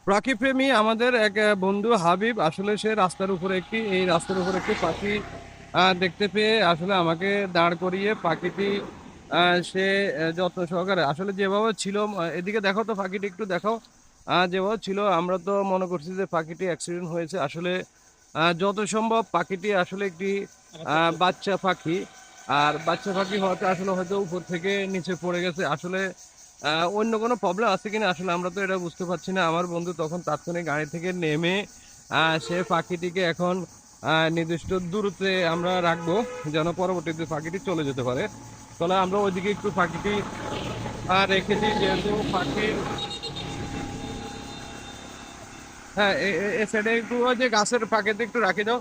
পাখিপ্রেমী আমাদের এক বন্ধু হাবিব আসলে সে রাস্তার উপরে একটি পাখি দেখতে পেয়ে আসলে আমাকে দাঁড় করিয়ে পাখিটি সে যত্ন সহকারে আসলে যেভাবে ছিল এদিকে দেখো তো পাখিটি একটু দেখো যেভাবে ছিল আমরা তো মনে করছি যে পাখিটি অ্যাক্সিডেন্ট হয়েছে আসলে যত সম্ভব পাখিটি আসলে একটি বাচ্চা পাখি আর বাচ্চা পাখি হওয়াতে আসলে হয়তো উপর থেকে নিচে পড়ে গেছে আসলে অন্য কোনো প্রবলেম আছে কিনা আসলে আমরা তো এটা বুঝতে পারছি না। আমার বন্ধু তখন তাৎক্ষণিক গাড়ি থেকে নেমে সে পাখিটিকে এখন নির্দিষ্ট দূরত্বে আমরা রাখবো যেন পরবর্তীতে পাখিটি চলে যেতে পারে। তাহলে আমরা ওইদিকে একটু পাখিটি রেখেছি যেহেতু পাখির হ্যাঁ এ সাইডে একটু ওই যে গাছের ফাঁকেতে একটু রাখি দাও,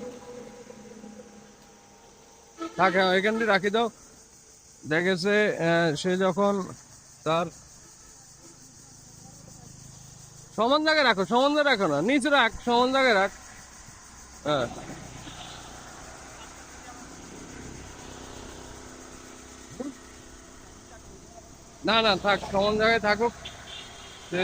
থাকে ওইখান দিয়ে রাখি দাও। দেখেছে সে যখন তার সমান জায়গায় রাখো, সমান জায়গায় রাখো না, নিচে রাখ, সমান জায়গায় রাখ। হ্যাঁ না না থাক, সমান জায়গায় থাকুক। সে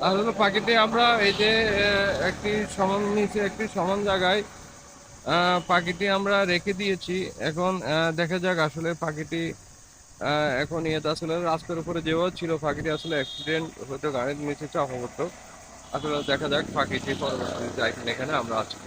আসলে পাখিটি আমরা এই যে একটি সমান নিচে একটি সমান জায়গায় পাখিটি আমরা রেখে দিয়েছি। এখন দেখা যাক আসলে পাখিটি এখন ইয়েতে আসলে রাস্তার উপরে যেও ছিল পাখিটি আসলে অ্যাক্সিডেন্ট হয়তো গাড়ির নিচে চাপা পড়তো। আসলে দেখা যাক পাখিটি পরবর্তীতে যায় কিনা, এখানে আমরা আছি।